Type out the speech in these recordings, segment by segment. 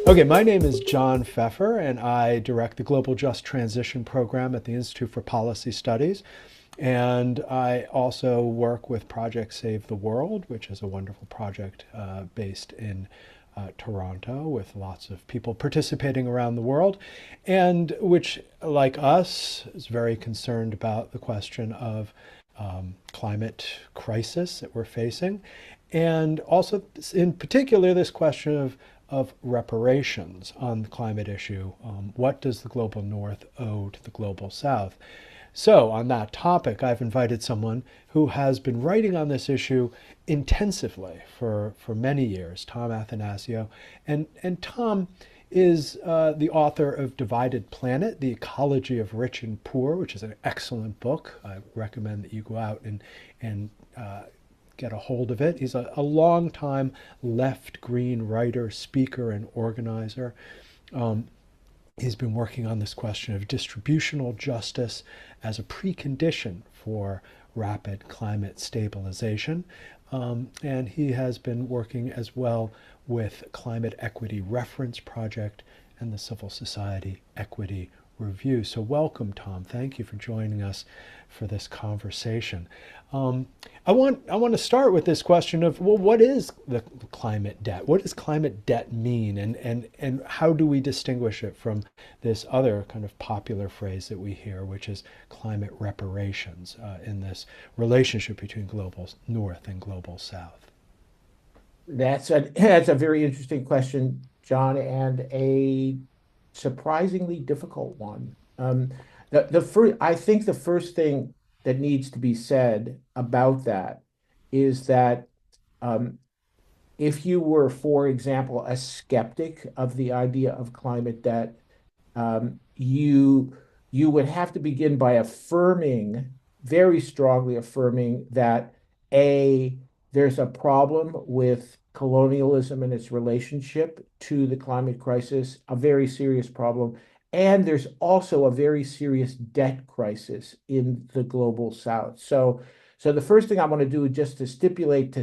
Okay, my name is John Feffer, and I direct the Global Just Transition Program at the Institute for Policy Studies. And I also work with Project Save the World, which is a wonderful project based in Toronto with lots of people participating around the world, and which, like us, is very concerned about the question of climate crisis that we're facing, and also, in particular, this question of reparations on the climate issue. What does the global north owe to the global south? So, on that topic, I've invited someone who has been writing on this issue intensively for many years, Tom Athanasiou. And Tom is the author of Divided Planet, The Ecology of Rich and Poor, which is an excellent book. I recommend that you go out and get a hold of it. He's a long-time left-green writer, speaker, and organizer. Um, He's been working on this question of distributional justice as a precondition for rapid climate stabilization. And he has been working as well with Climate Equity Reference Project and the Civil Society Equity Review. So welcome, Tom. Thank you for joining us for this conversation. I want to start with this question of, well, what is the climate debt? What does climate debt mean, and how do we distinguish it from this other kind of popular phrase that we hear, which is climate reparations, in this relationship between global north and global south? That's a very interesting question, John, and a surprisingly difficult one. The first, I think the first thing that needs to be said about that is that um, if you were, for example, a skeptic of the idea of climate debt, you would have to begin by affirming, very strongly affirming that A, there's a problem with colonialism and its relationship to the climate crisis, a very serious problem. And there's also a very serious debt crisis in the global south. So the first thing I want to do just to stipulate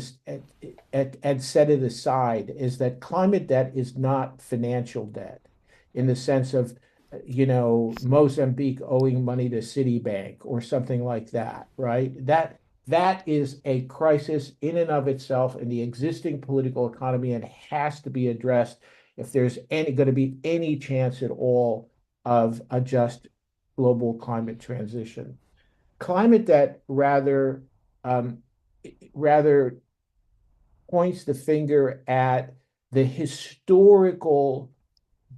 and set it aside is that climate debt is not financial debt in the sense of, Mozambique owing money to Citibank or something like that, right? That is a crisis in and of itself in the existing political economy and has to be addressed if there's going to be any chance at all of a just global climate transition. Climate debt um, rather points the finger at the historical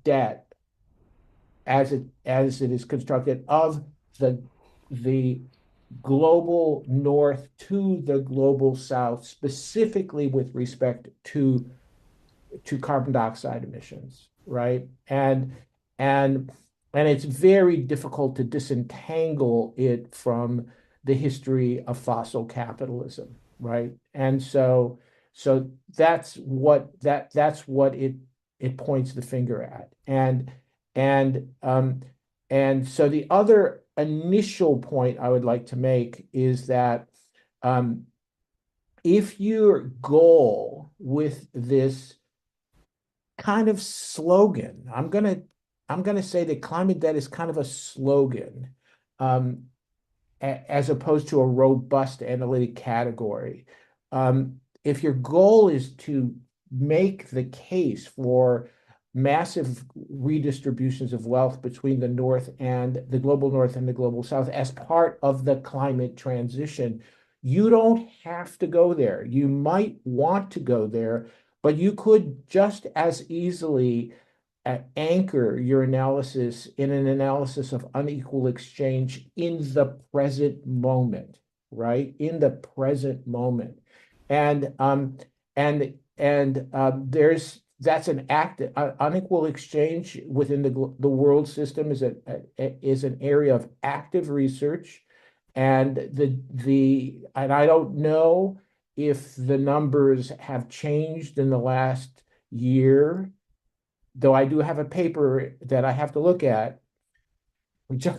debt as it is constructed of the the global north to the global south, specifically with respect to carbon dioxide emissions, right? And and it's very difficult to disentangle it from the history of fossil capitalism, right? And so that's what it points the finger at. And so the other initial point I would like to make is that um, if your goal with this kind of slogan, I'm gonna say that climate debt is kind of a slogan, um, as opposed to a robust analytic category. If your goal is to make the case for massive redistributions of wealth between the North and the global North and the global South as part of the climate transition, you don't have to go there. You might want to go there, but you could just as easily anchor your analysis in an analysis of unequal exchange in the present moment, right? In the present moment. And there's that's an act unequal exchange within the world system is an area of active research, and and I don't know if the numbers have changed in the last year, though I do have a paper that I have to look at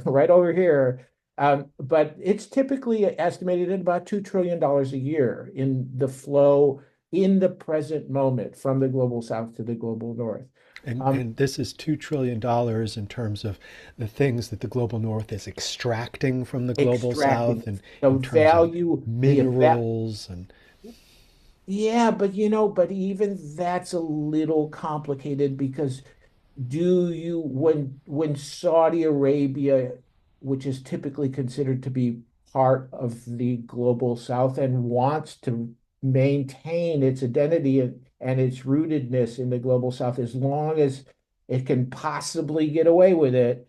right over here. But it's typically estimated at about $2 trillion a year in the flow in the present moment from the global south to the global north. And this is $2 trillion in terms of the things that the global north is extracting from the global south, Extracting and the in terms of value, minerals and yeah, but but even that's a little complicated because do you when Saudi Arabia, which is typically considered to be part of the global south and wants to maintain its identity and its rootedness in the global south as long as it can possibly get away with it,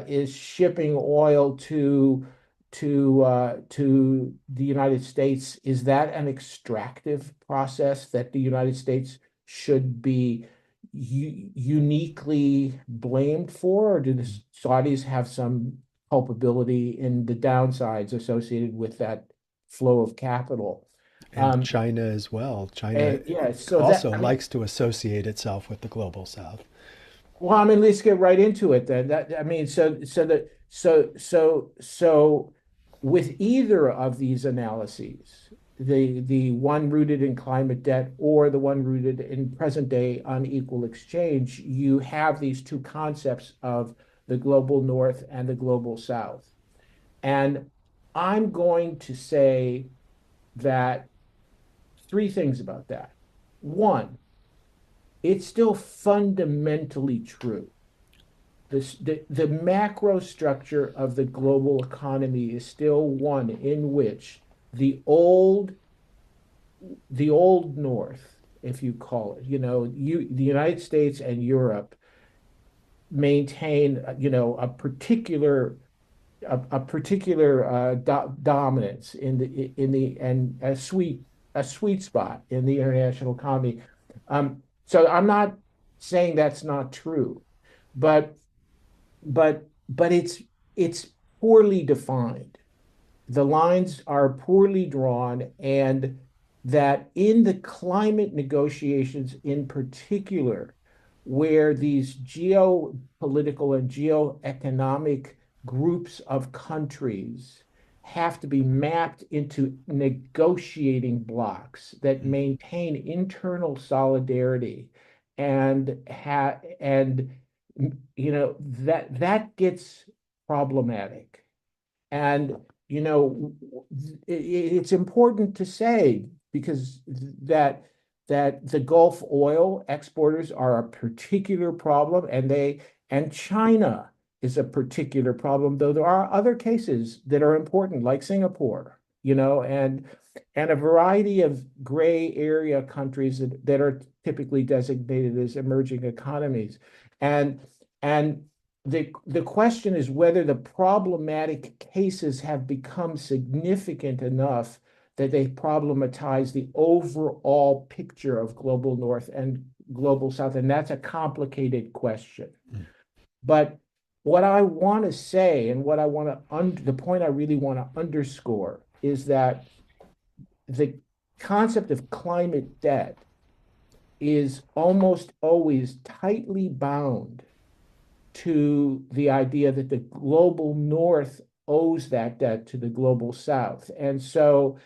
is shipping oil to the United States. Is that an extractive process that the United States should be uniquely blamed for, or do the Saudis have some culpability in the downsides associated with that flow of capital? and Um, China as well. China and yeah, so that also I mean, likes to associate itself with the global south. well, I mean, let's get right into it then. That I mean, so with either of these analyses, the one rooted in climate debt or the one rooted in present day unequal exchange, you have these two concepts of the global north and the global south. And I'm going to say that three things about that. One, it's still fundamentally true. The macro structure of the global economy is still one in which the old the old North, if you call it, the United States and Europe maintain, a particular dominance in the and a sweet spot in the international economy. So I'm not saying that's not true, but but it's poorly defined. The lines are poorly drawn, and that in the climate negotiations in particular, where these geopolitical and geoeconomic groups of countries have to be mapped into negotiating blocks that maintain internal solidarity and that gets problematic. And it's important to say because that the Gulf oil exporters are a particular problem, and China is a particular problem, though there are other cases that are important, like Singapore, and a variety of gray area countries that are typically designated as emerging economies. And and the question is whether the problematic cases have become significant enough that they problematize the overall picture of global north and global south. And that's a complicated question. But what I want to say and the point I really want to underscore is that the concept of climate debt is almost always tightly bound to the idea that the global north owes that debt to the global south. And so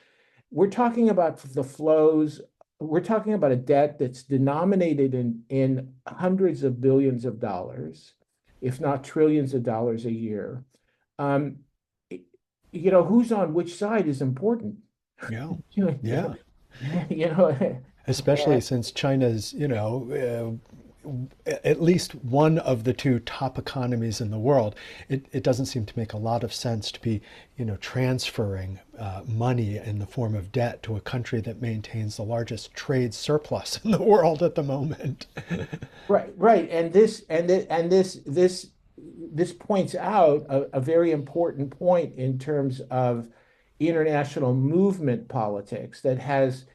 we're talking about the flows. We're talking about a debt that's denominated in hundreds of billions of dollars, if not trillions of dollars a year. Um, who's on which side is important. Yeah, You know, yeah. you know, Especially since China's, at least one of the two top economies in the world, it doesn't seem to make a lot of sense to be, transferring money in the form of debt to a country that maintains the largest trade surplus in the world at the moment. right, right. And this points out a very important point in terms of international movement politics that has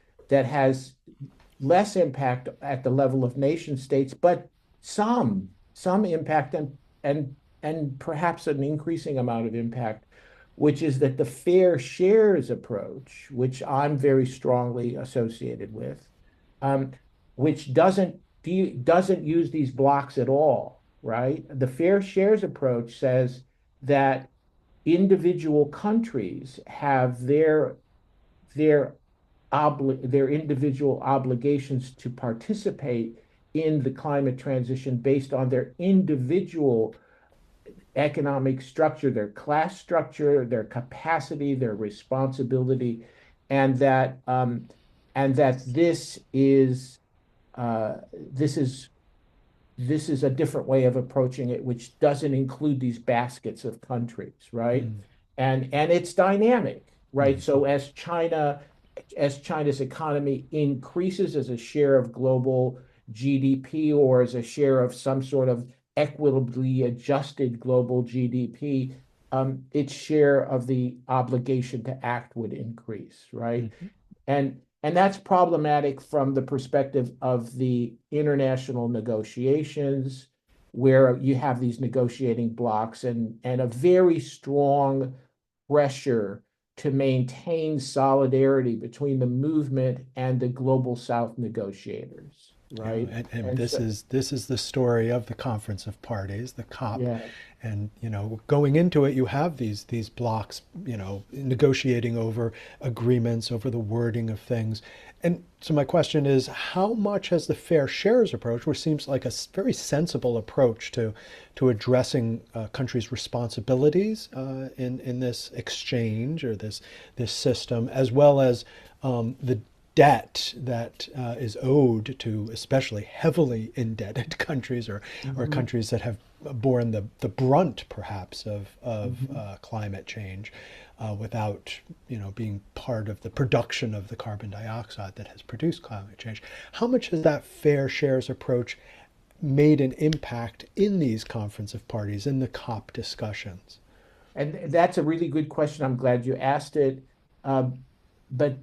less impact at the level of nation states, but some impact and perhaps an increasing amount of impact, which is that the fair shares approach, which I'm very strongly associated with, um, which doesn't use these blocks at all, right? The fair shares approach says that individual countries have their their individual obligations to participate in the climate transition based on their individual economic structure, their class structure, their capacity, their responsibility, and that this is this is a different way of approaching it, which doesn't include these baskets of countries, right? Mm, And it's dynamic, right? mm, So as China's economy increases as a share of global GDP or as a share of some sort of equitably adjusted global GDP, its share of the obligation to act would increase, right? mhm, And that's problematic from the perspective of the international negotiations, where you have these negotiating blocks and a very strong pressure to maintain solidarity between the movement and the global South negotiators, yeah, right? and And so, this is the story of the Conference of Parties, the COP, yeah. and going into it, you have these blocks, negotiating over agreements, over the wording of things, and so my question is, how much has the fair shares approach, which seems like a very sensible approach to addressing countries' responsibilities in this exchange or this system, as well as the debt that is owed to especially heavily indebted countries or Mhm, countries that have borne the brunt perhaps of mhm. climate change without being part of the production of the carbon dioxide that has produced climate change. How much has that fair shares approach made an impact in these conference of parties, in the COP discussions? And that's a really good question. I'm glad you asked it. Um,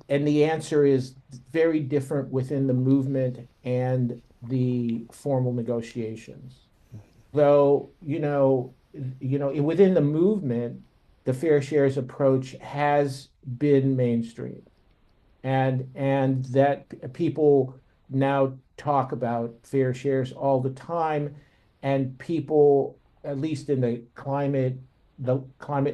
and the answer is very different within the movement and the formal negotiations. Though, within the movement, the fair shares approach has been mainstream and that people now talk about fair shares all the time, and people, at least in the climate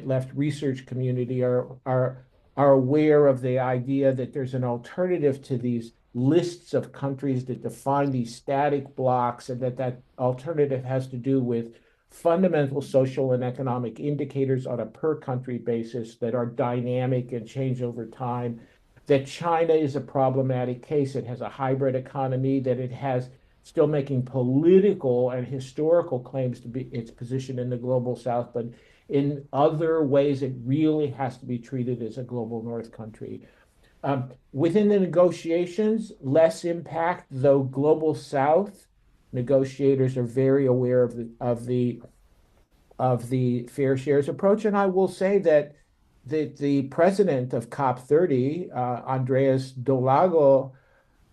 left research community, are aware of the idea that there's an alternative to these lists of countries that define these static blocks, and that alternative has to do with fundamental social and economic indicators on a per country basis that are dynamic and change over time, that China is a problematic case. It has a hybrid economy, that it has still making political and historical claims to be its position in the global South, but in other ways, it really has to be treated as a global North country. Within the negotiations, less impact, though global South negotiators are very aware of the fair shares approach. And I will say that the president of COP30, Andreas Dolago,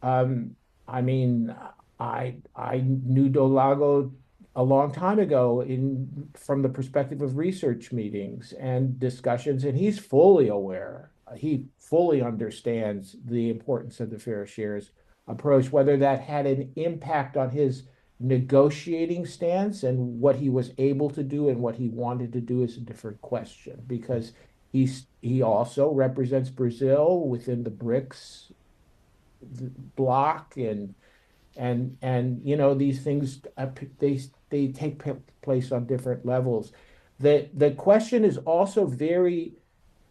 um, I mean, I knew Dolago a long time ago in from the perspective of research meetings and discussions, and he's fully aware. He fully understands the importance of the fair shares approach. Whether that had an impact on his negotiating stance and what he was able to do and what he wanted to do is a different question, because he also represents Brazil within the BRICS block, and these things, they take place on different levels. The question is also very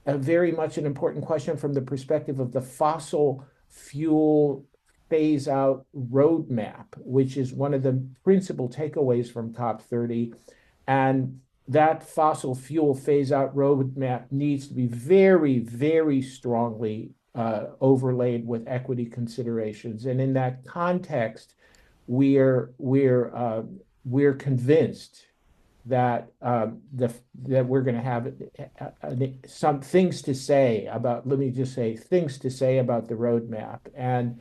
much an important question from the perspective of the fossil fuel phase out roadmap, which is one of the principal takeaways from COP30. And that fossil fuel phase out roadmap needs to be very, very strongly overlaid with equity considerations. And in that context, we're convinced that that we're going to have some things to say about, let me just say, things to say about the roadmap, and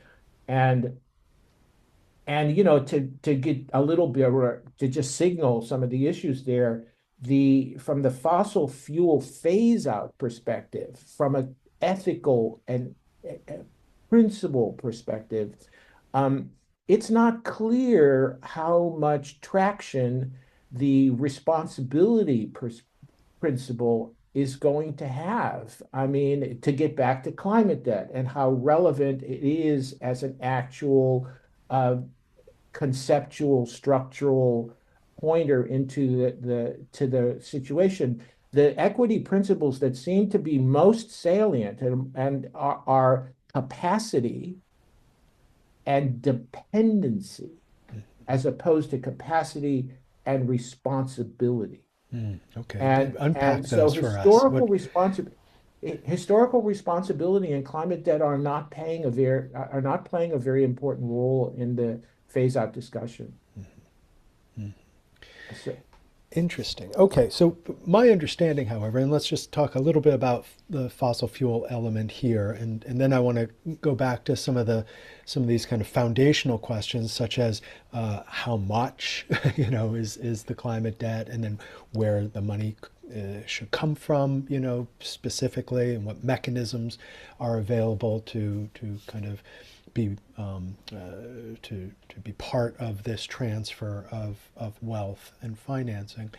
to get a little bit, or to just signal some of the issues there, the from the fossil fuel phase out perspective, from an ethical and uh, principle perspective, um, it's not clear how much traction the responsibility principle is going to have. I mean, to get back to climate debt and how relevant it is as an actual uh, conceptual, structural pointer into the situation. The equity principles that seem to be most salient and are capacity and dependency, as opposed to capacity and responsibility. Okay, And unpack so those for us. What? historical responsibility and climate debt are not playing a very important role in the phase out discussion. So, Interesting. Okay, so my understanding, however, and let's just talk a little bit about the fossil fuel element here, and then I want to go back to some of these kind of foundational questions, such as how much, is the climate debt, and then where the money should come from, specifically, and what mechanisms are available to kind of be to be part of this transfer of wealth and financing.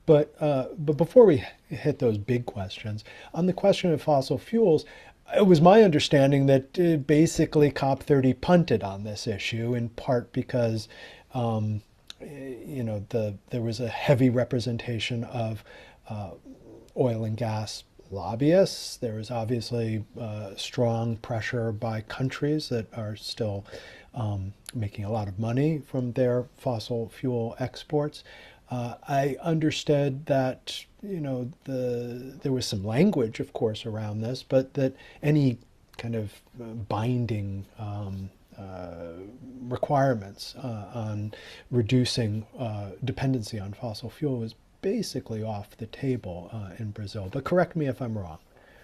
But before we hit those big questions, on the question of fossil fuels, it was my understanding that basically COP30 punted on this issue, in part because there was a heavy representation of oil and gas lobbyists. There is obviously strong pressure by countries that are still making a lot of money from their fossil fuel exports. I understood that there was some language, of course, around this, but that any kind of binding requirements on reducing dependency on fossil fuel was basically off the table in Brazil. But correct me if I'm wrong.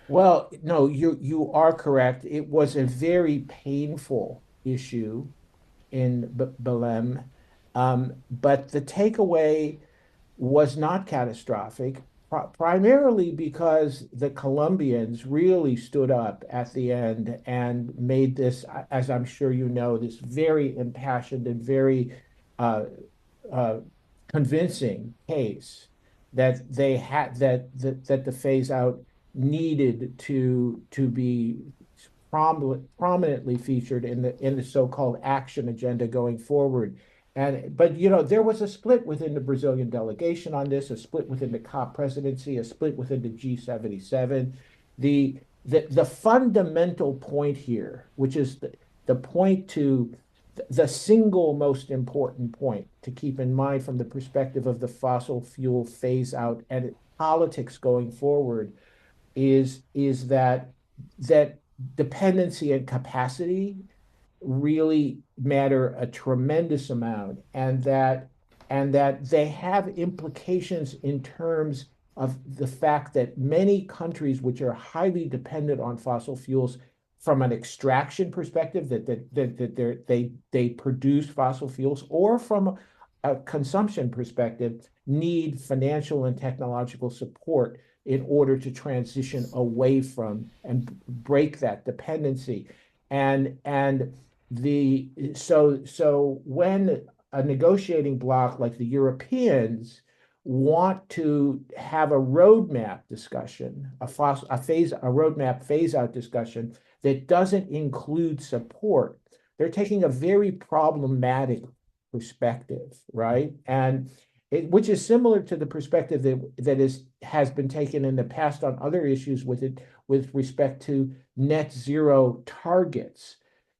well, no, you are correct. It was a very painful issue in Belém, but the takeaway was not catastrophic, primarily because the Colombians really stood up at the end and made this, as I'm sure you know, this very impassioned and very uh, uh, convincing case that they had that the phase out needed to be prominently featured in the so-called action agenda going forward. But there was a split within the Brazilian delegation on this, a split within the COP presidency, a split within the G77. The fundamental point here, which is the point to the single most important point to keep in mind from the perspective of the fossil fuel phase out and politics going forward, is that dependency and capacity really matter a tremendous amount, and that they have implications in terms of the fact that many countries which are highly dependent on fossil fuels from an extraction perspective, they produce fossil fuels, or from a consumption perspective, need financial and technological support in order to transition away from and break that dependency. And so when a negotiating bloc like the Europeans want to have a roadmap discussion, a roadmap phase out discussion that doesn't include support, they're taking a very problematic perspective, right? And which is similar to the perspective has been taken in the past on other issues with respect to net zero targets.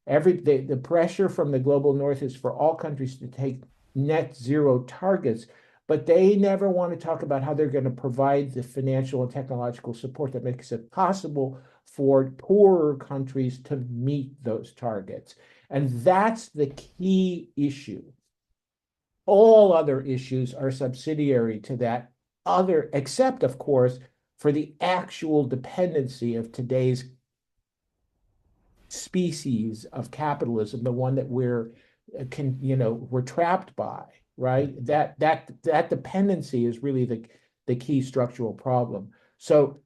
The pressure from the global north is for all countries to take net zero targets, but they never want to talk about how they're going to provide the financial and technological support that makes it possible for poorer countries to meet those targets. And that's the key issue. All other issues are subsidiary to that, except, of course, for the actual dependency of today's species of capitalism, the one that we're trapped by, right? That dependency is really the key structural problem. So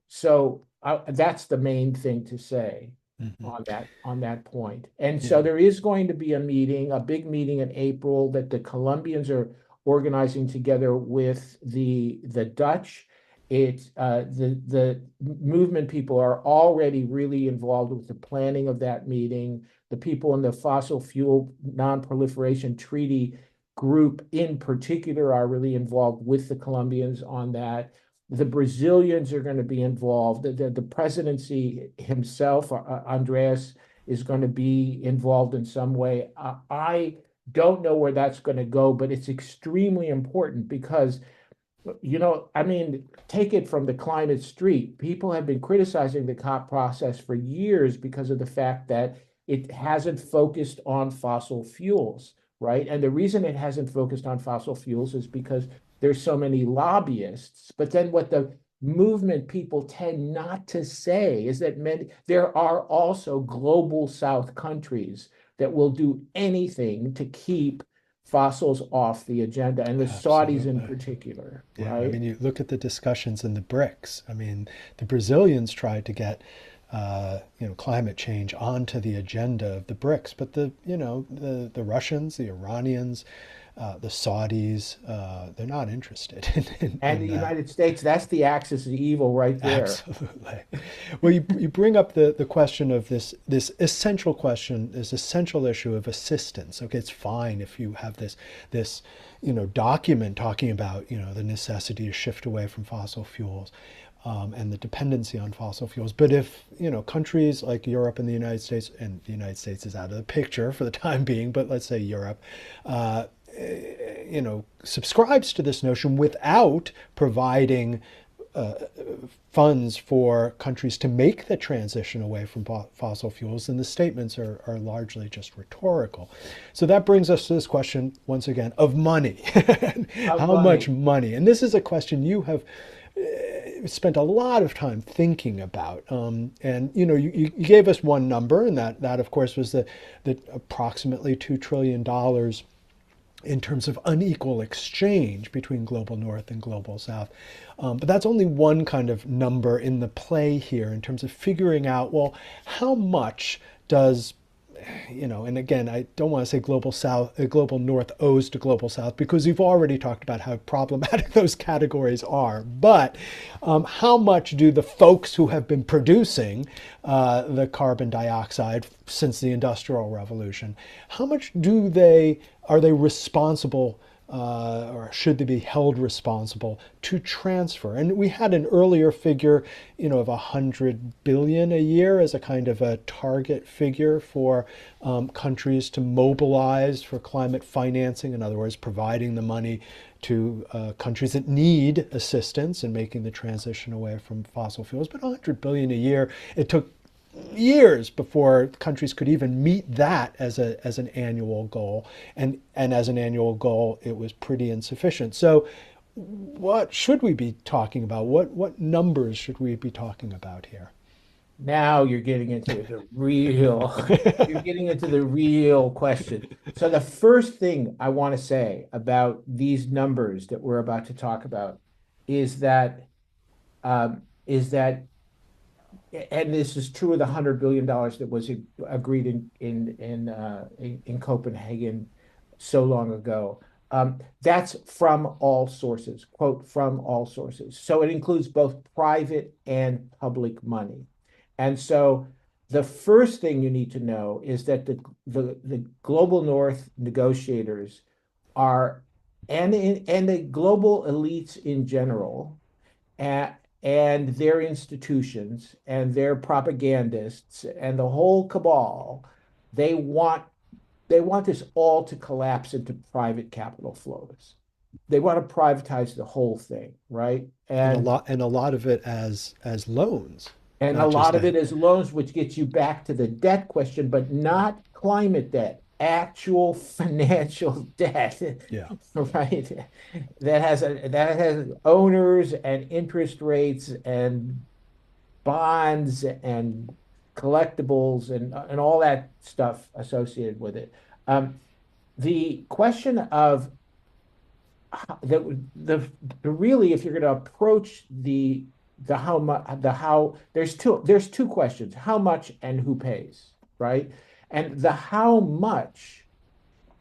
that's the main thing to say Mm-hmm. on that point. And so Yeah. there is going to be a big meeting in April that the Colombians are organizing together with the Dutch. The movement people are already really involved with the planning of that meeting. The people in the fossil fuel non-proliferation treaty group in particular are really involved with the Colombians on that. The Brazilians are going to be involved. The presidency himself, Andreas, is going to be involved in some way. I don't know where that's going to go, but it's extremely important because I mean, take it from the climate street. People have been criticizing the COP process for years because of the fact that it hasn't focused on fossil fuels, right? And the reason it hasn't focused on fossil fuels is because there's so many lobbyists. But then what the movement people tend not to say is that there are also global South countries that will do anything to keep fossils off the agenda, and the Saudis in Absolutely. particular, Yeah, I right? mean, you look at the discussions in the BRICS. I mean, the Brazilians tried to get, climate change onto the agenda of the BRICS, but the Russians, the Iranians, the Saudis, they're not interested And in the that. United States, that's the axis of evil right there. Absolutely. Well, you bring up the question of this essential question, this essential issue of assistance. Okay, it's fine if you have this document talking about the necessity to shift away from fossil fuels. And the dependency on fossil fuels. But if countries like Europe and the United States, and the United States is out of the picture for the time being, but let's say Europe, uh, subscribes to this notion without providing funds for countries to make the transition away from fossil fuels, and the statements are largely just rhetorical. So that brings us to this question, once again, of money. Of How much money. money? And this is a question you have spent a lot of time thinking about. And you gave us one number, and that of course was the approximately $2 trillion in terms of unequal exchange between global north and global south. But that's only one kind of number in the play here in terms of figuring out, well, how much does and again, I don't want to say global south, global north owes to global south because we've already talked about how problematic those categories are. But how much do the folks who have been producing the carbon dioxide since the Industrial Revolution, how much are they responsible or should they be held responsible to transfer? And we had an earlier figure, of 100 billion a year as a kind of a target figure for countries to mobilize for climate financing. In other words, providing the money to countries that need assistance in making the transition away from fossil fuels. But 100 billion a year, it took years before countries could even meet that as an annual goal, and as an annual goal it was pretty insufficient. So what should we be talking about? What numbers should we be talking about here? Now you're getting into the real, you're getting into the real question. So the first thing I want to say about these numbers that we're about to talk about is that is that and this is true of the $100 billion that was agreed in Copenhagen so long ago. That's from all sources, quote, from all sources. So it includes both private and public money. And so the first thing you need to know is that the global North negotiators are and the global elites in general and their institutions and their propagandists and the whole cabal, they want they want this all to collapse into private capital flows. They want to privatize the whole thing, right? And a lot of it as loans, And a not just lot of a it is loans, which gets you back to the debt question, but not climate debt, actual financial debt, yeah. right? That has owners and interest rates and bonds and collectibles and all that stuff associated with it. The question of the really, if you're going to approach the how much the how there's two questions: how much and who pays, right? And the how much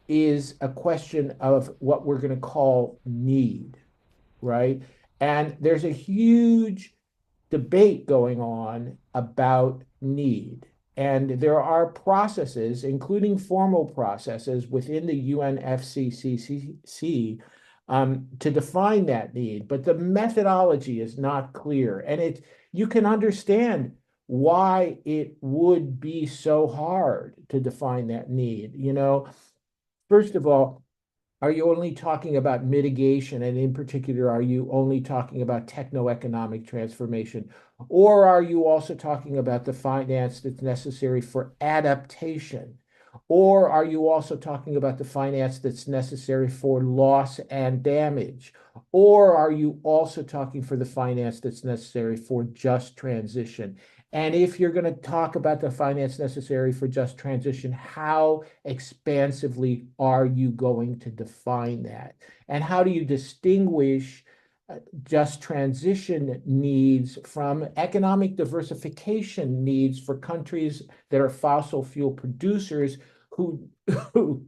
is a question of what we're going to call need, right? And there's a huge debate going on about need. And there are processes, including formal processes within the UNFCCC, to define that need. But the methodology is not clear. And you can understand why it would be so hard to define that need. First of all, are you only talking about mitigation? And in particular, are you only talking about techno-economic transformation? Or are you also talking about the finance that's necessary for adaptation? Or are you also talking about the finance that's necessary for loss and damage? Or are you also talking for the finance that's necessary for just transition? And if you're going to talk about the finance necessary for just transition, how expansively are you going to define that? And how do you distinguish just transition needs from economic diversification needs for countries that are fossil fuel producers who, who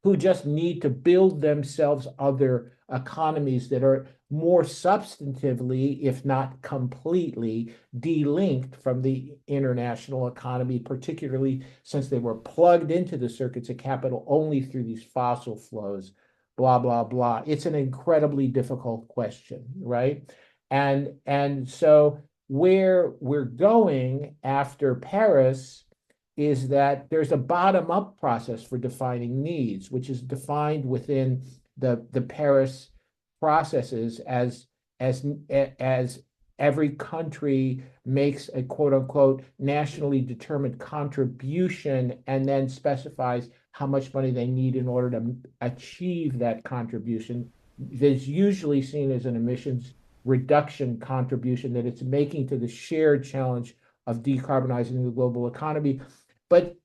who just need to build themselves other economies that are more substantively, if not completely, delinked from the international economy, particularly since they were plugged into the circuits of capital only through these fossil flows, blah, blah, blah. It's an incredibly difficult question, right? And so where we're going after Paris is that there's a bottom-up process for defining needs, which is defined within the Paris processes as every country makes a quote unquote nationally determined contribution and then specifies how much money they need in order to achieve that contribution. That's usually seen as an emissions reduction contribution that it's making to the shared challenge of decarbonizing the global economy, but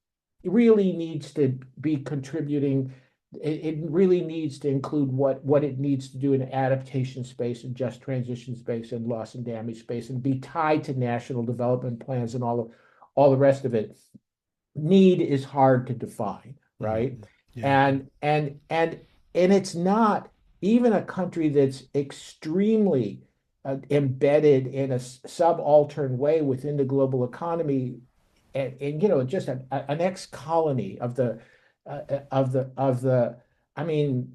it really needs to be contributing. It really needs to include what it needs to do in adaptation space and just transition space and loss and damage space and be tied to national development plans and all the rest of it. Need is hard to define, right? Mm-hmm. Yeah. And it's not even a country that's extremely embedded in a subaltern way within the global economy, and just an ex-colony of the I mean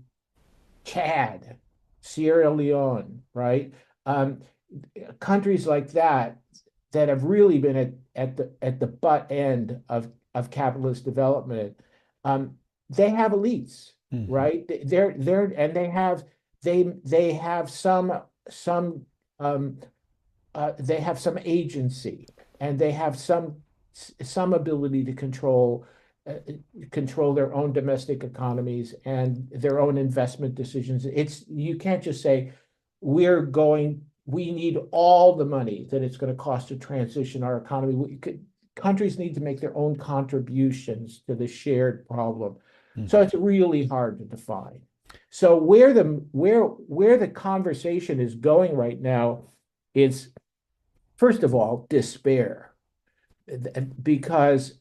Chad, Sierra Leone, right? Um, Countries like that have really been at the butt end of capitalist development. Um, they have elites, Mm-hmm. right? They're and they have some um, they have some agency and they have some ability to uh, control their own domestic economies and their own investment decisions. You can't just say we need all the money that it's going to cost to transition our economy. Countries need to make their own contributions to the shared problem. So Mm-hmm. it's really hard to define. So where the conversation is going right now is, first of all, despair, because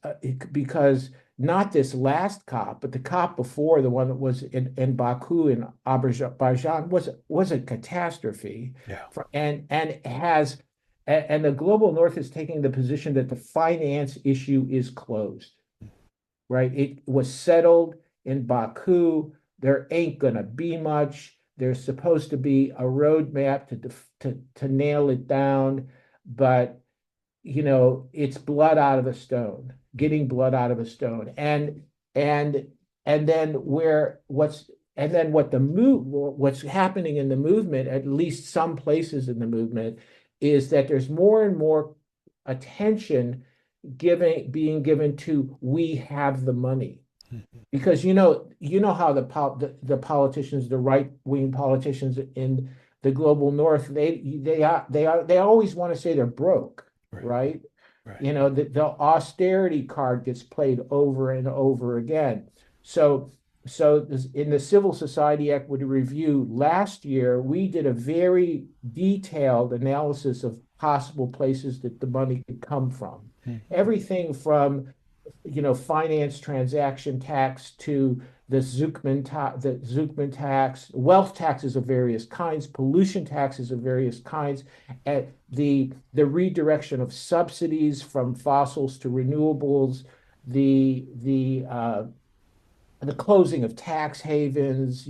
not this last COP, but the COP before, the one that was in Baku in Azerbaijan, was a catastrophe. Yeah. And the global north is taking the position that the finance issue is closed, right? It was settled in Baku. There ain't gonna be much. There's supposed to be a roadmap to nail it down, but it's blood out of a stone, getting blood out of a stone. And and then where what's and then what's happening in the movement, at least some places in the movement, is that there's more and more attention being given to we have the money. Mm-hmm. Because you know how the politicians, the right-wing politicians in the global north, they always want to say they're broke, Right. right? Right. The austerity card gets played over and over again. So in the Civil Society Equity Review last year, we did a very detailed analysis of possible places that the money could come from. Mm-hmm. Everything from finance transaction tax to the Zuckman tax, wealth taxes of various kinds, pollution taxes of various kinds, and the redirection of subsidies from fossils to renewables, the closing of tax havens,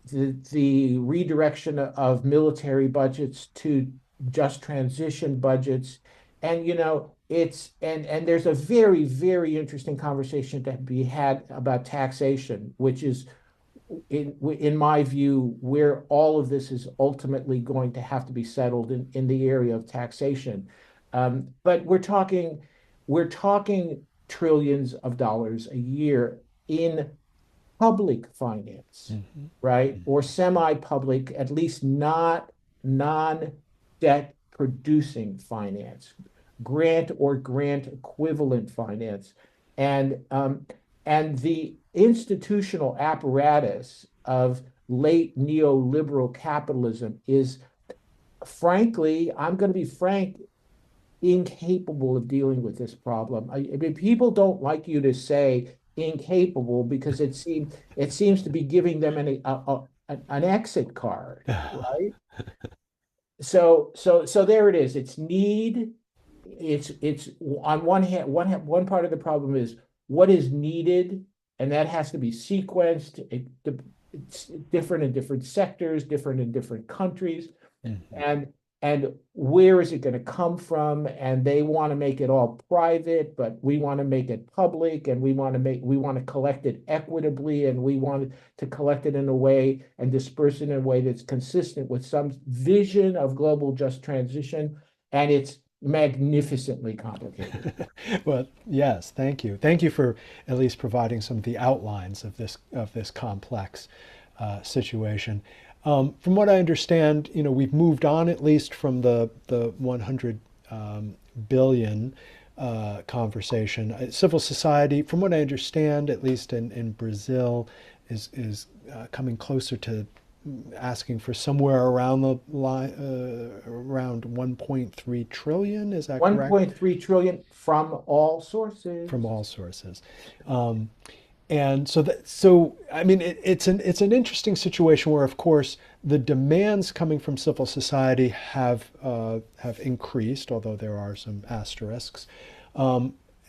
the redirection of military budgets to just transition budgets. And there's a very, very interesting conversation to be had about taxation, which is in my view, where all of this is ultimately going to have to be settled in the area of taxation. But we're talking trillions of dollars a year in public finance, Mhm. right? Or semi-public, at least not non-debt producing finance, grant or grant equivalent finance. And the institutional apparatus of late neoliberal capitalism is, frankly, I'm going to be frank, incapable of dealing with this problem. I mean, people don't like you to say incapable because it seems to be giving them an exit card, right? So there it is. It's need. It's on one hand, one part of the problem is what is needed, and that has to be sequenced. It's different in different sectors, different in different countries, Mhm. and where is it going to come from? And they want to make it all private, but we want to make it public, and we want to collect it equitably, and we want to collect it in a way and disperse it in a way that's consistent with some vision of global just transition. And it's magnificently complicated. Well, yes, thank you. Thank you for at least providing some of the outlines of this complex situation. From what I understand, we've moved on at least from the 100 billion conversation. Civil society, from what I understand, at least in Brazil, is coming closer to asking for somewhere around the line, around 1.3 trillion. Is that correct? 1.3 trillion from all From sources. all sources. Um, and so I mean, it's an interesting situation where, of course, the demands coming from civil society have increased, although there are some asterisks.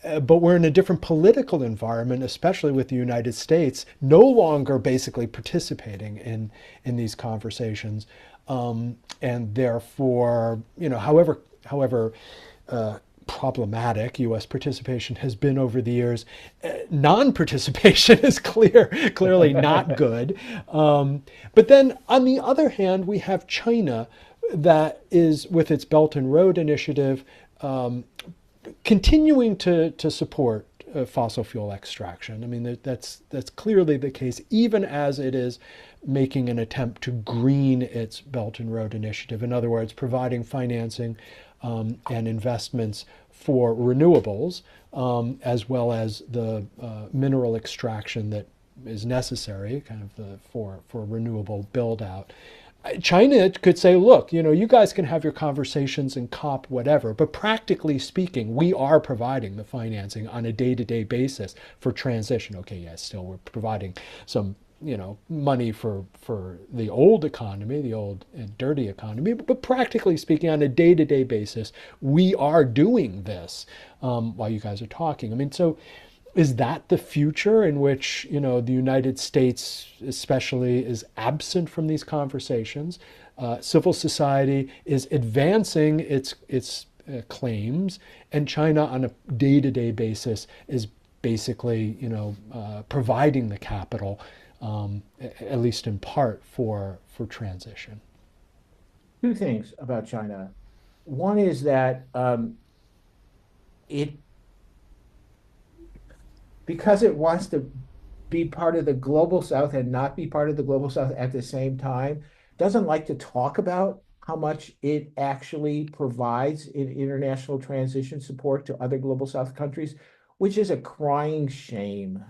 But we're in a different political environment, especially with the United States, no longer basically participating in these conversations, and therefore, however problematic U.S. participation has been over the years, non-participation is clearly not good. But then, on the other hand, we have China, that is, with its Belt and Road Initiative, continuing to support fossil fuel extraction. I mean, that's clearly the case, even as it is making an attempt to green its Belt and Road Initiative. In other words, providing financing and investments for renewables, as well as the mineral extraction that is necessary, kind of for renewable build out. China could say, look, you guys can have your conversations in COP, whatever, but practically speaking, we are providing the financing on a day-to-day basis for transition. Okay, yes, still we're providing some, money for the old economy, the old and dirty economy, but practically speaking, on a day-to-day basis, we are doing this while you guys are talking. I mean, so is that the future in which the United States especially is absent from these conversations? Civil society is advancing its claims, and China on a day-to-day basis is basically providing the capital, at least in part, for transition. Two things about China. One is that it because it wants to be part of the global South and not be part of the global South at the same time, doesn't like to talk about how much it actually provides in international transition support to other global South countries, which is a crying shame.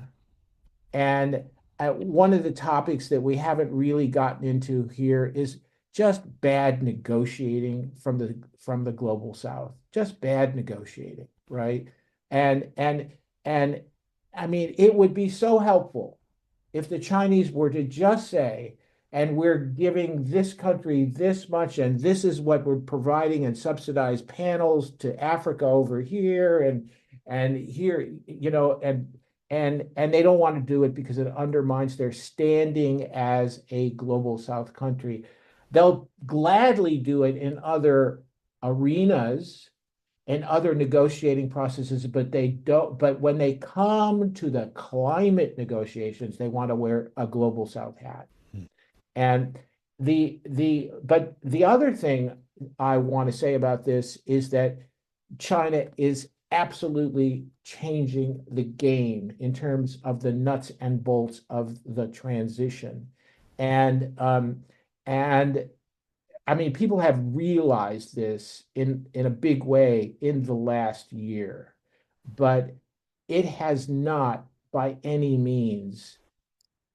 And one of the topics that we haven't really gotten into here is just bad negotiating from the global South, just bad negotiating, right? And And I mean, it would be so helpful if the Chinese were to just say, and we're giving this country this much, and this is what we're providing, and subsidized panels to Africa over here, and here, and they don't want to do it because it undermines their standing as a global South country. They'll gladly do it in other arenas and other negotiating processes, but they don't. But when they come to the climate negotiations, they want to wear a global South hat. And but the other thing I want to say about this is that China is absolutely changing the game in terms of the nuts and bolts of the transition. And and I mean, people have realized this in a big way in the last year, but it has not by any means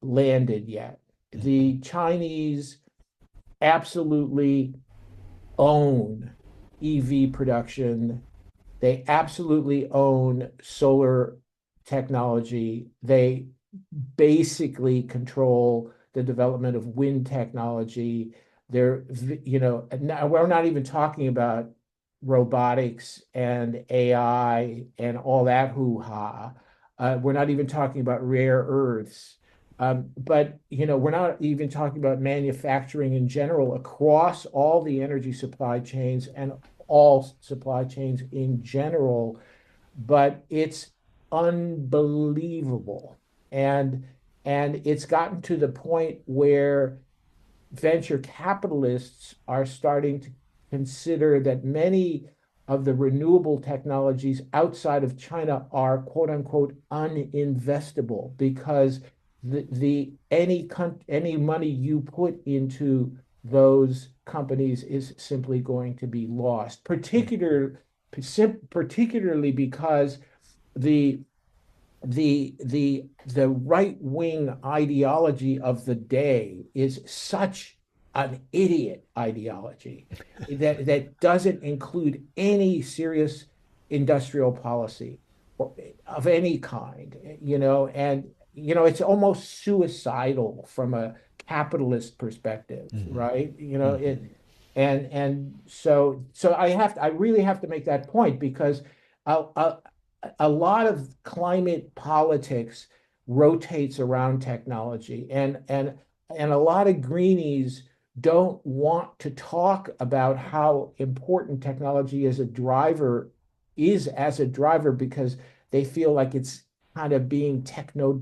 landed yet. The Chinese absolutely own EV production. They absolutely own solar technology. They basically control the development of wind technology. They're, now we're not even talking about robotics and AI and all that hoo-ha. We're not even talking about rare earths. But we're not even talking about manufacturing in general across all the energy supply chains and all supply chains in general. But it's unbelievable. And it's gotten to the point where venture capitalists are starting to consider that many of the renewable technologies outside of China are quote unquote uninvestable because any money you put into those companies is simply going to be lost, particularly because the the right wing ideology of the day is such an idiot ideology that doesn't include any serious industrial policy of any kind, and it's almost suicidal from a capitalist perspective, Mm-hmm. right? Mm-hmm. So I really have to make that point because a, a lot of climate politics rotates around technology, and a lot of greenies don't want to talk about how important technology is as a driver because they feel like it's kind of being techno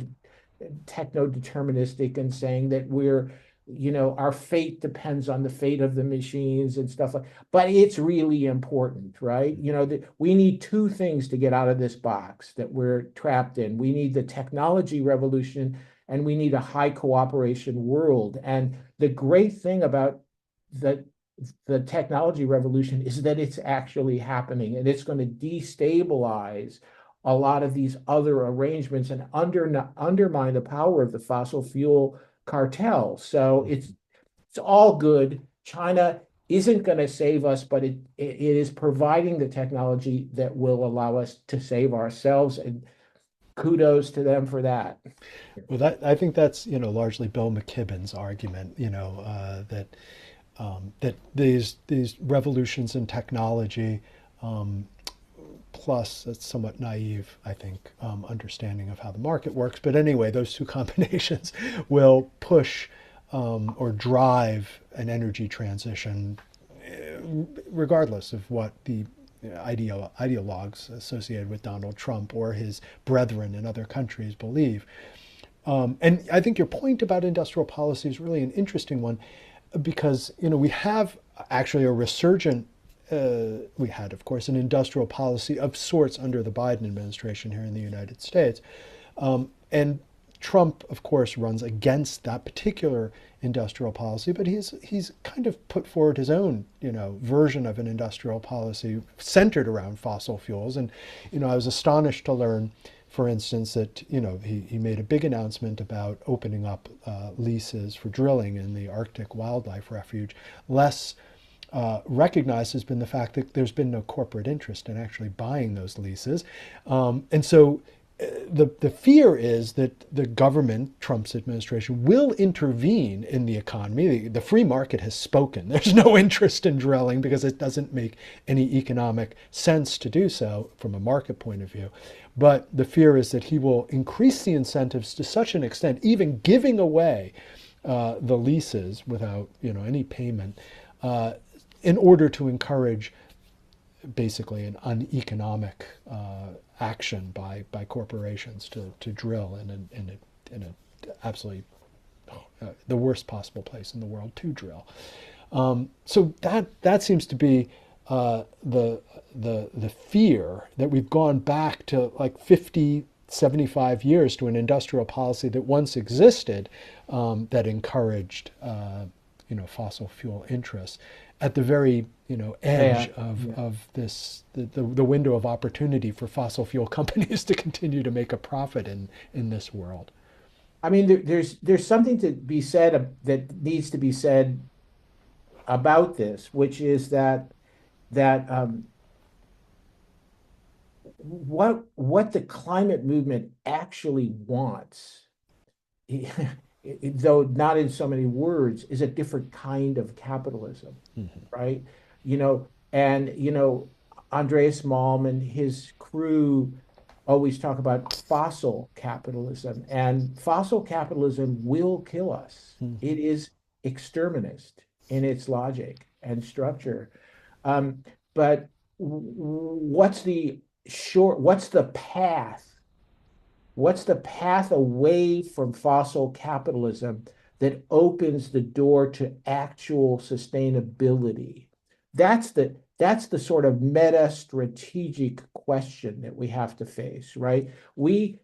deterministic and saying that our fate depends on the fate of the machines and stuff like. But it's really important, right? That we need two things to get out of this box that we're trapped in. We need the technology revolution, and we need a high cooperation world. And the great thing about the the technology revolution is that it's actually happening, and it's going to destabilize a lot of these other arrangements and undermine the power of the fossil fuel cartel. So it's all good. China isn't going to save us, but it is providing the technology that will allow us to save ourselves. And kudos to them for that. Well, that I think that's largely Bill McKibben's argument. That these revolutions in technology, plus a somewhat naive, I think, understanding of how the market works. But anyway, those two combinations will push or drive an energy transition, regardless of what the ideologues associated with Donald Trump or his brethren in other countries believe. And I think your point about industrial policy is really an interesting one because we have actually a resurgent. We had, of course, an industrial policy of sorts under the Biden administration here in the United States, and Trump, of course, runs against that particular industrial policy, but he's kind of put forward his own version of an industrial policy centered around fossil fuels. And I was astonished to learn, for instance, that he made a big announcement about opening up leases for drilling in the Arctic Wildlife Refuge. Less recognized has been the fact that there's been no corporate interest in actually buying those leases, and so the fear is that the government, Trump's administration, will intervene in the economy. The free market has spoken. There's no interest in drilling because it doesn't make any economic sense to do so from a market point of view. But the fear is that he will increase the incentives to such an extent, even giving away the leases without any payment, in order to encourage basically an uneconomic action by corporations to drill in a absolutely the worst possible place in the world to drill. So that seems to be the fear that we've gone back to like 50, 75 years to an industrial policy that once existed, that encouraged fossil fuel interests at the very edge Yeah, of yeah. this the window of opportunity for fossil fuel companies to continue to make a profit in this world. I mean, there's something to be said that needs to be said about this, which is that what the climate movement actually wants, though not in so many words, is a different kind of capitalism, Mm-hmm. right? Andreas Malm and his crew always talk about fossil capitalism, and fossil capitalism will kill us. Mm-hmm. It is exterminist in its logic and structure. Um, but what's the path? What's the path away from fossil capitalism that opens the door to actual sustainability? That's the sort of meta strategic question that we have to face, right? We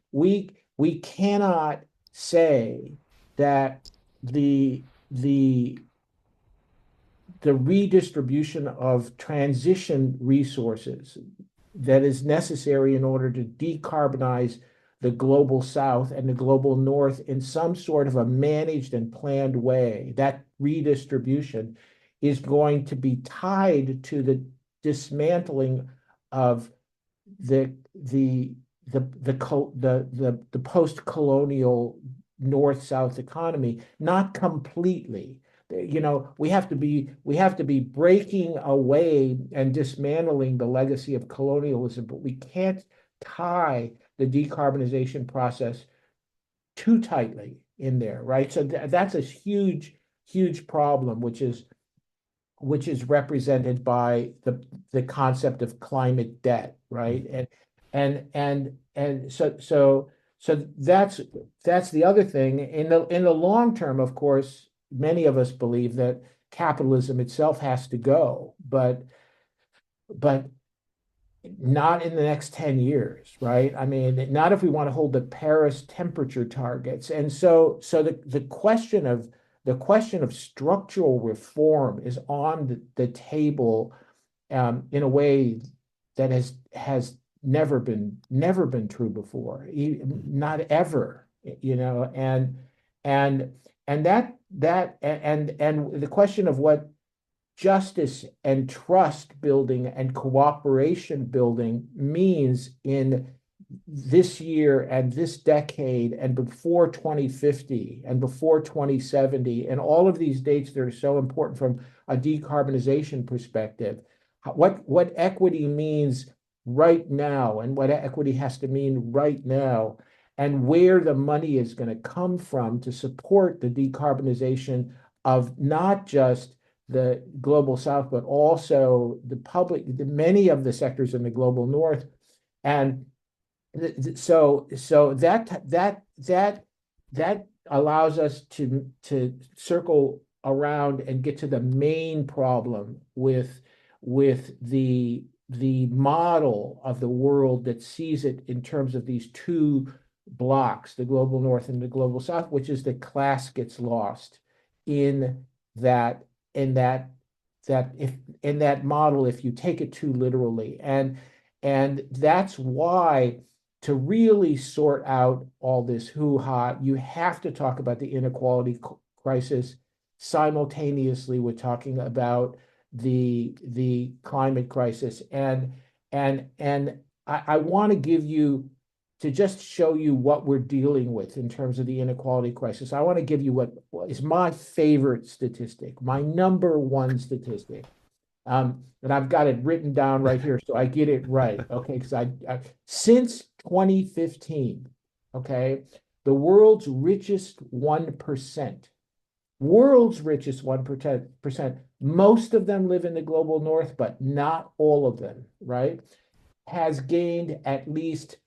cannot say that the the the redistribution of transition resources that is necessary in order to decarbonize the global south and the global north in some sort of a managed and planned way. That redistribution is going to be tied to the dismantling of the post-colonial north-south economy, not completely. We have to be breaking away and dismantling the legacy of colonialism, but we can't tie the decarbonization process too tightly in there, right? So that's a huge, huge problem, which is represented by the concept of climate debt, right? And that's the other thing. In the long term, of course, many of us believe that capitalism itself has to go, but not in the next 10 years, right? I mean, not if we want to hold the Paris temperature targets. And so the question of structural reform is on the table, in a way that has never been true before, not ever, and and the question of what justice and trust building and cooperation building means in this year and this decade and before 2050 and before 2070 and all of these dates that are so important from a decarbonization perspective, what equity means right now and what equity has to mean right now, and where the money is going to come from to support the decarbonization of not just the global south, but also many of the sectors in the global north. And so that allows us to circle around and get to the main problem with the model of the world that sees it in terms of these two blocks, the global north and the global south, which is that class gets lost in that in that that if in that model if you take it too literally. And that's why, to really sort out all this hoo-ha, you have to talk about the inequality crisis simultaneously with talking about the climate crisis. And I want to give you to just show you what we're dealing with in terms of the inequality crisis, I want to give you what is my favorite statistic, my number one statistic. And I've got it written down right here, so I get it right. Okay, because since 2015, okay, the world's richest 1%, most of them live in the global north, but not all of them, right? Has gained at least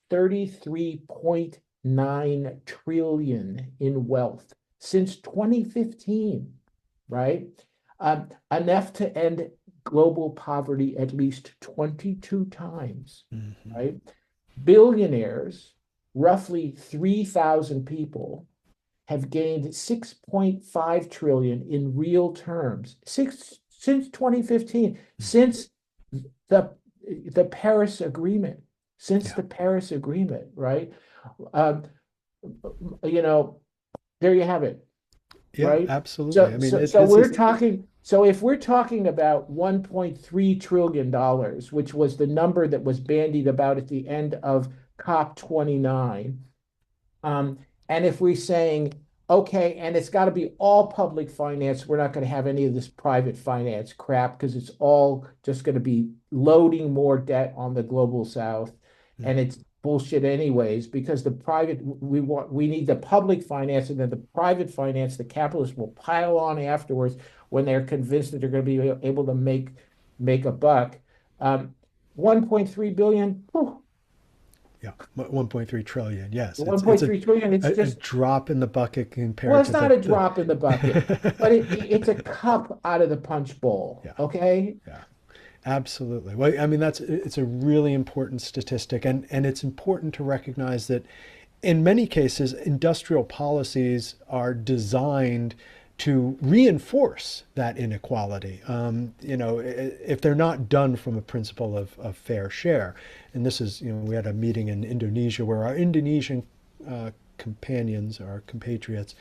33.9 trillion in wealth since 2015, right? Enough to end global poverty at least 22 times, Mhm. right? Billionaires, roughly 3,000 people, have gained 6.5 trillion in real terms since 2015, since the the Paris Agreement, since Yeah. the Paris Agreement, right? Um, you know, there you have it, Yeah, right? absolutely. So, I mean, so, it, so this we're is, talking. So if we're talking about 1.3 trillion dollars, which was the number that was bandied about at the end of COP 29, um, and if we're saying, okay, and it's got to be all public finance, we're not going to have any of this private finance crap because it's all just going to be loading more debt on the global south. And mhm. it's bullshit anyways, because we need the public finance, and then the private finance, the capitalists will pile on afterwards when they're convinced that they're going to be able to make a buck. Um, 1.3 billion, whew, Yeah, 1.3 trillion. Yes, it's 1.3 trillion, it's a just, drop in the bucket well, compared it's to not the a drop in the bucket, but it's a cup out of the punch bowl. yeah, Okay. yeah. Absolutely. Well, I mean, it's a really important statistic, and it's important to recognize that in many cases, industrial policies are designed to reinforce that inequality. If they're not done from a principle of fair share, and this is, we had a meeting in Indonesia where our Indonesian companions, our compatriots,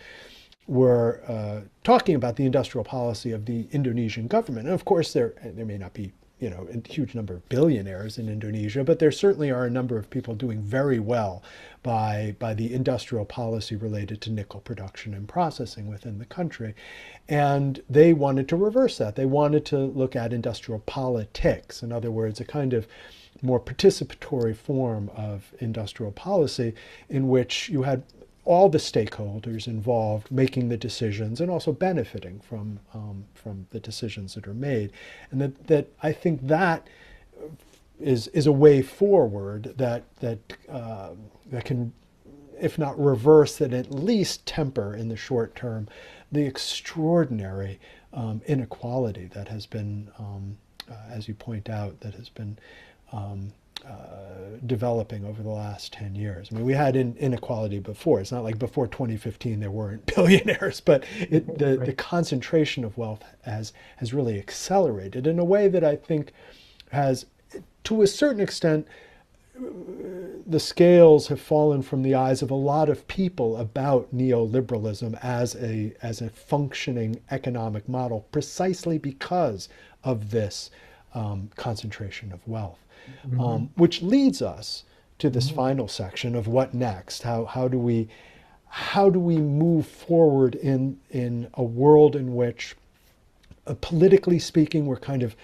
were talking about the industrial policy of the Indonesian government. And of course, there may not be a huge number of billionaires in Indonesia, but there certainly are a number of people doing very well by the industrial policy related to nickel production and processing within the country. And they wanted to reverse that. They wanted to look at industrial politics, in other words, a kind of more participatory form of industrial policy in which you had all the stakeholders involved making the decisions and also benefiting from the decisions that are made, and that I think that is a way forward that can, if not reverse, then at least temper in the short term the extraordinary inequality that has been, as you point out, that has been um, developing over the last 10 years. I mean, we had inequality before. It's not like before 2015 there weren't billionaires, but the Right. concentration of wealth has really accelerated in a way that I think has, to a certain extent, the scales have fallen from the eyes of a lot of people about neoliberalism as a functioning economic model, precisely because of this concentration of wealth, Mhm. which leads us to this Mhm. final section of what next. How do we move forward in a world in which, politically speaking, we're kind of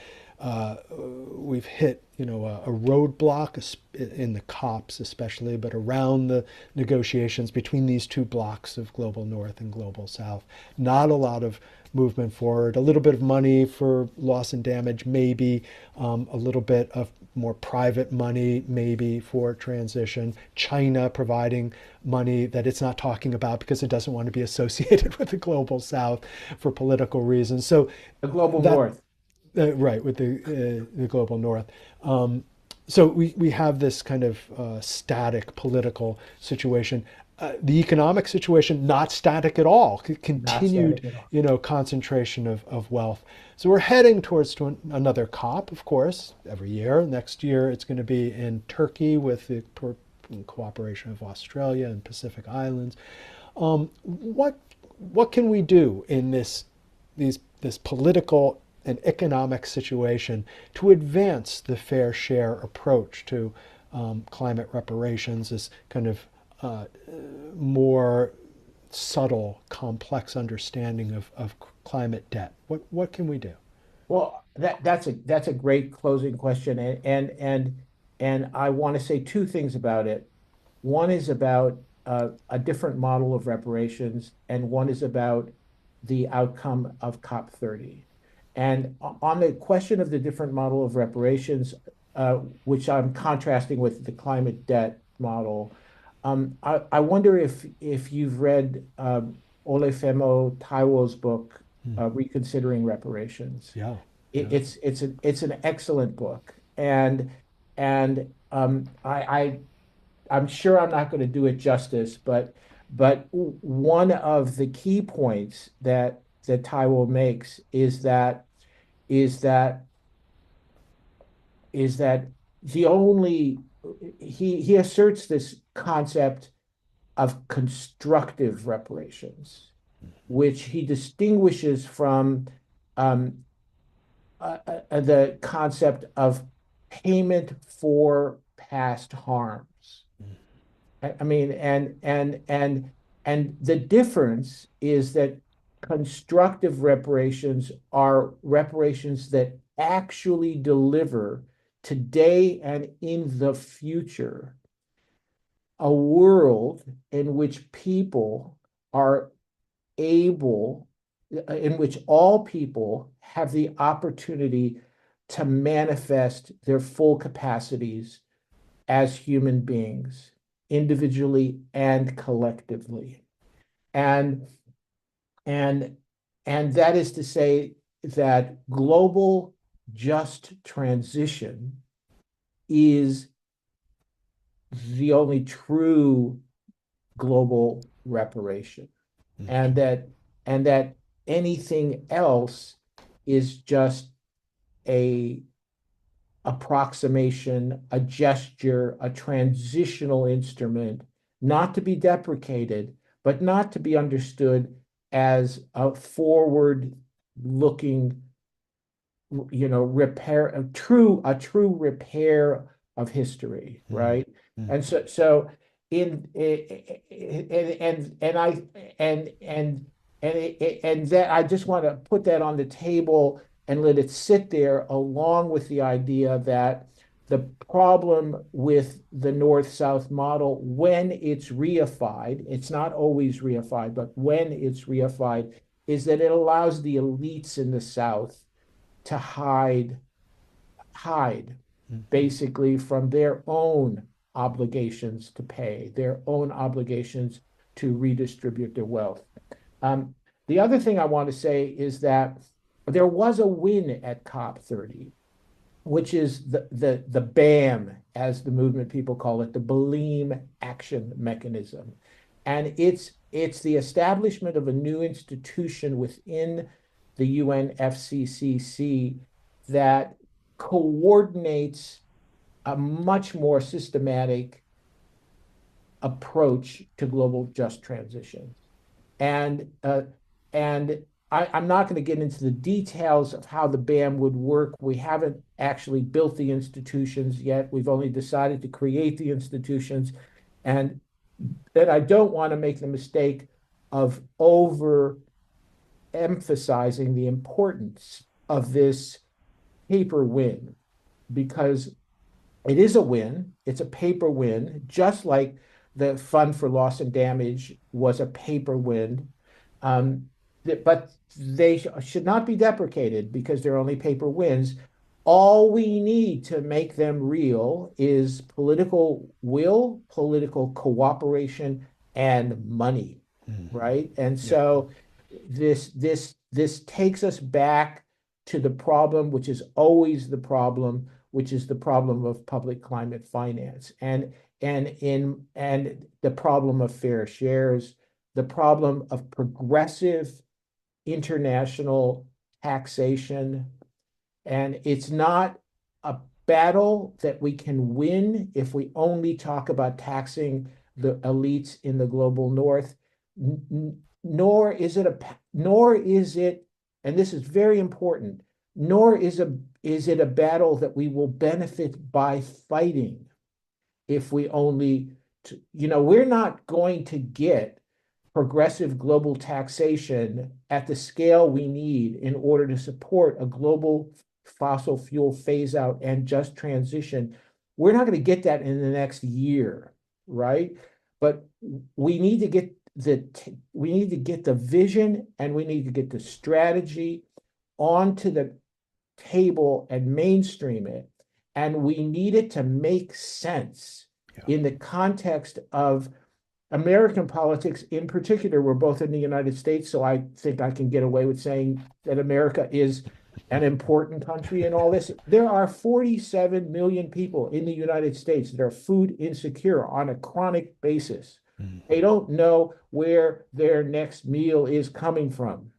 we've hit a roadblock in the COPs especially, but around the negotiations between these two blocks of global north and global south. Not a lot of movement forward. A little bit of money for loss and damage, maybe. A little bit of more private money, maybe, for transition. China providing money that it's not talking about because it doesn't want to be associated with the global south for political reasons. So The global that north. right, with the global north. So we have this kind of static political situation. The economic situation, not static at all. Not Continued, static at all. concentration of wealth. So we're heading towards another COP, of course, every year. Next year it's going to be in Turkey with the cooperation of Australia and Pacific Islands. What can we do in this political and economic situation to advance the fair share approach to climate reparations, this kind of more subtle, complex understanding of climate debt? What can we do? Well, that's a great closing question, and I want to say two things about it. One is about a different model of reparations, and one is about the outcome of COP30. And on the question of the different model of reparations, which I'm contrasting with the climate debt model, I wonder if you've read Olufemi Taiwo's book, Hmm. Reconsidering Reparations. Yeah, It, yeah. it's an excellent book, and I'm sure I'm not going to do it justice, but one of the key points that Taiwo makes is that is that the only he asserts this concept of constructive reparations, which he distinguishes from um, the concept of payment for past harms. I mean, and the difference is that constructive reparations are reparations that actually deliver today and in the future a world in which people are able, in which all people have the opportunity to manifest their full capacities as human beings, individually and collectively. And and and that is to say that global just transition is the only true global reparation. Hmm. And that anything else is just a approximation, a gesture, a transitional instrument, not to be deprecated, but not to be understood as a forward looking, repair, a true repair of history, Hmm. right? Hmm. And so in and I and that I just want to put that on the table and let it sit there along with the idea that the problem with the North-South model, when it's reified, it's not always reified, but when it's reified, is that it allows the elites in the South to hide Hmm. basically from their own obligations to pay, their own obligations to redistribute their wealth. Um, the other thing I want to say is that there was a win at COP30, which is the BAM, as the movement people call it, the Baleem Action Mechanism. And it's the establishment of a new institution within the UNFCCC that coordinates a much more systematic approach to global just transition. And I'm not going to get into the details of how the BAM would work. We haven't actually built the institutions yet. We've only decided to create the institutions. And that I don't want to make the mistake of over emphasizing the importance of this paper win, because it is a win. It's a paper win, just like the Fund for Loss and Damage was a paper win. Um, but they should not be deprecated because they're only paper wins. All we need to make them real is political will, political cooperation, and money, Hmm. right? And Yeah. so this takes us back to the problem, which is always the problem, which is the problem of public climate finance, and the problem of fair shares, the problem of progressive international taxation. And it's not a battle that we can win if we only talk about taxing the elites in the global north, nor is it, and this is very important, nor is it a battle that we will benefit by fighting. if we only, we're not going to get progressive global taxation at the scale we need in order to support a global fossil fuel phase out and just transition. We're not going to get that in the next year, right? But we need to get the vision and we need to get the strategy onto the table and mainstream it. And we need it to make sense Yeah. in the context of American politics in particular. We're both in the United States, so I think I can get away with saying that America is an important country in all this. There are 47 million people in the United States that are food insecure on a chronic basis. Mm. They don't know where their next meal is coming from,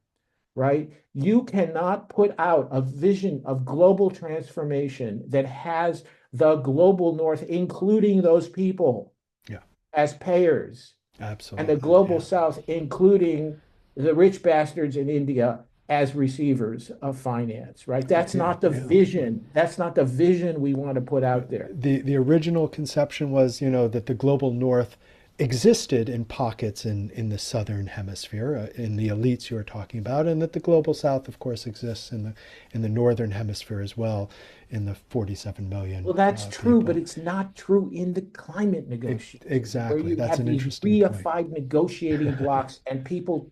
right? You cannot put out a vision of global transformation that has the global north, including those people Yeah. as payers, and the Absolutely. global Yeah. south, including the rich bastards in India as receivers of finance, right? That's Yeah. not the Yeah. vision. That's not the vision we want to put out there. The original conception was, that the global north existed in pockets in the southern hemisphere, in the elites you were talking about, and that the global south, of course, exists in the northern hemisphere as well, in the 47 million Well, that's true, but people. it's not true in the climate negotiations, where Exactly. you That's have an these interesting point. reified negotiating blocks and people,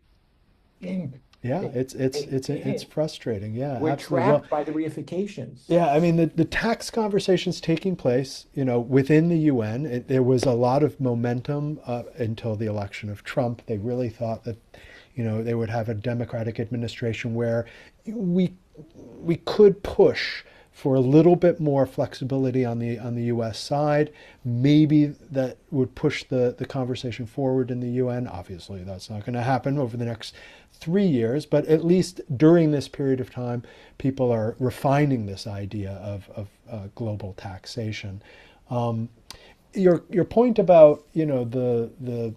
Yeah, it's frustrating. Yeah, we're absolutely. Well, trapped by the reifications. yeah, I mean the tax conversations taking place, within the UN. There was a lot of momentum until the election of Trump. They really thought that, they would have a Democratic administration where we we could push for a little bit more flexibility on the U.S. side. Maybe that would push the conversation forward in the UN. Obviously, that's not going to happen over the next 3 years, but at least during this period of time, people are refining this idea of global taxation. Um, your point about the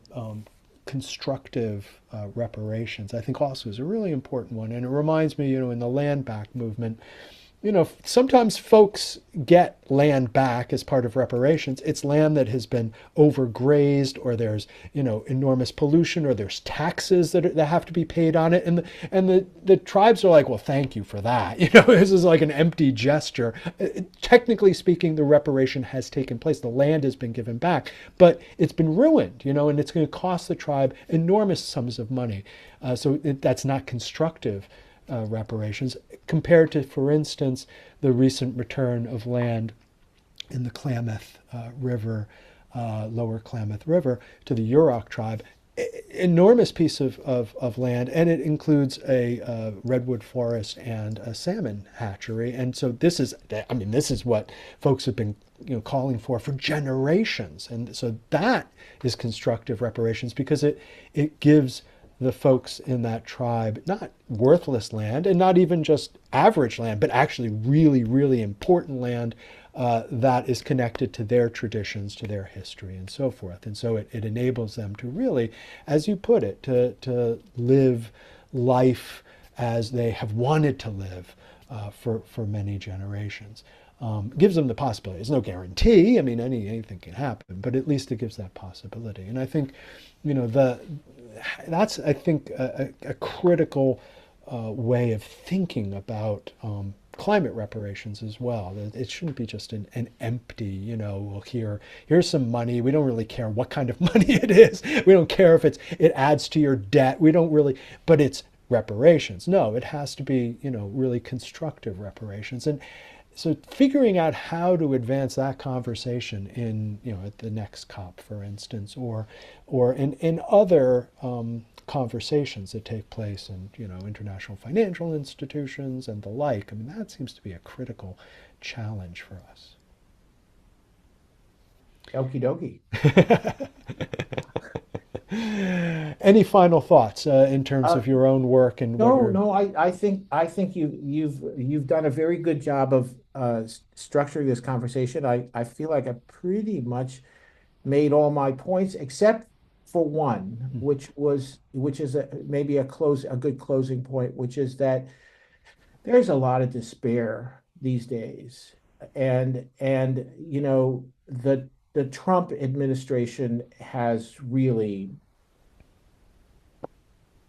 constructive reparations, I think also is a really important one, and it reminds me, in the land back movement, sometimes folks get land back as part of reparations. It's land that has been overgrazed, or there's, enormous pollution, or there's taxes that have to be paid on it. And the tribes are like, well, thank you for that. This is like an empty gesture. Technically speaking, the reparation has taken place. The land has been given back, but it's been ruined, and it's going to cost the tribe enormous sums of money. That's not constructive reparations, compared to, for instance, the recent return of land in the Klamath River, Lower Klamath River, to the Yurok tribe. Enormous piece of land, and it includes a redwood forest and a salmon hatchery. And so this is what folks have been calling for generations. And so that is constructive reparations, because it gives the folks in that tribe not worthless land, and not even just average land, but actually really, really important land that is connected to their traditions, to their history, and so forth. And so it enables them to really, as you put it, to live life as they have wanted to live for many generations. Gives them the possibility. There's no guarantee. I mean, anything can happen, but at least it gives that possibility. And I think, that's, I think, a critical way of thinking about climate reparations as well. It shouldn't be just an empty, well, here's some money. We don't really care what kind of money it is. We don't care if it adds to your debt. We don't really, but it's reparations. No, it has to be, really constructive reparations. And so figuring out how to advance that conversation in, at the next COP, for instance, or in other conversations that take place in, international financial institutions and the like. I mean, that seems to be a critical challenge for us. Okie dokie. Any final thoughts in terms Uh, of your own work and what no, you're? no, I think you've done a very good job of structuring this conversation. I feel like I pretty much made all my points except for one, which is maybe a good closing point, which is that there's a lot of despair these days, and the the Trump administration has really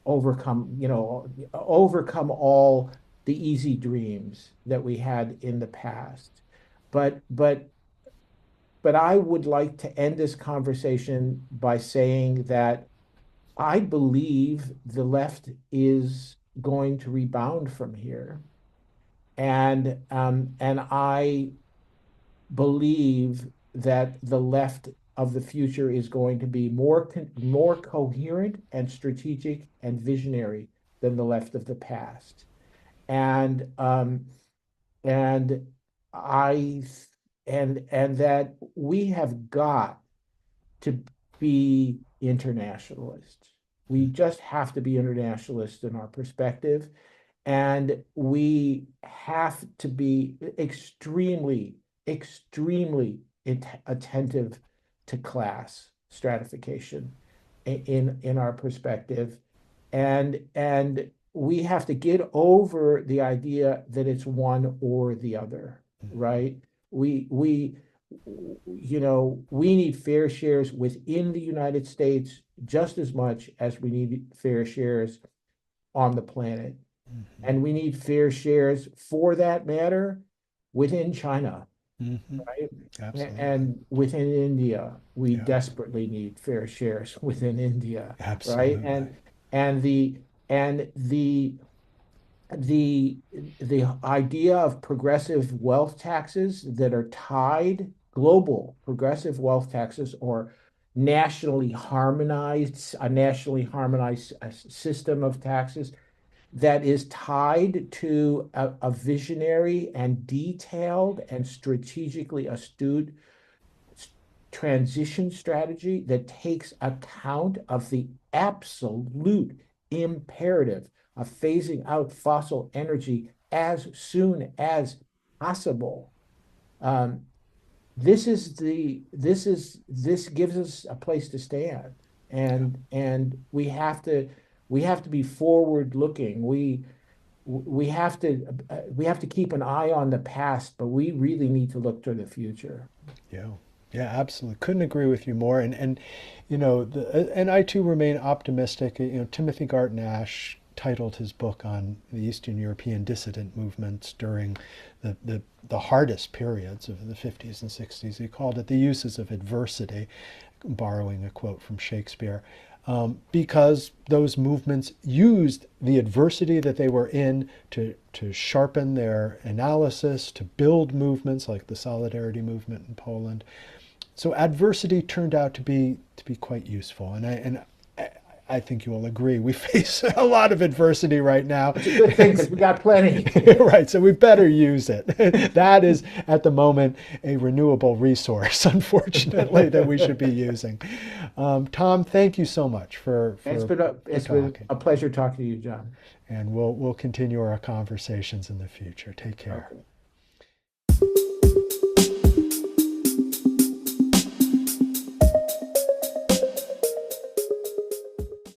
overcome all the easy dreams that we had in the past. But but but I would like to end this conversation by saying that I believe the left is going to rebound from here. And I believe that the left of the future is going to be more coherent and strategic and visionary than the left of the past. And and I and that we have got to be internationalists. We just have to be internationalists in our perspective. And we have to be extremely attentive to class stratification in our perspective. And we have to get over the idea that it's one or the other, right? We we need fair shares within the United States just as much as we need fair shares on the planet. Mm-hmm. And we need fair shares for that matter within China, Mm-hmm. right? Absolutely. And within India, we Yeah, desperately need fair shares within India, right? absolutely. And the the idea of progressive wealth taxes that are tied, global progressive wealth taxes, or a nationally harmonized system of taxes that is tied to a visionary and detailed and strategically astute transition strategy that takes account of the absolute imperative of phasing out fossil energy as soon as possible. Um, this gives us a place to stand, Yeah. and we have to be forward looking. We have to keep an eye on the past, but we really need to look to the future. Yeah. Yeah, absolutely. Couldn't agree with you more. And and I too remain optimistic. Timothy Garton Ash titled his book on the Eastern European dissident movements during the hardest periods of the 50s and 60s. He called it The Uses of Adversity, borrowing a quote from Shakespeare. Because those movements used the adversity that they were in to sharpen their analysis, to build movements like the Solidarity movement in Poland. So adversity turned out to be quite useful, and I think you will agree we face a lot of adversity right now. It's a good thing because we got plenty. Right, so we better use it. That is at the moment a renewable resource, unfortunately, that we should be using. Tom, thank you so much for It's for been a, for it's been talking, a pleasure talking to you, John. and we'll continue our conversations in the future. Take care. Okay.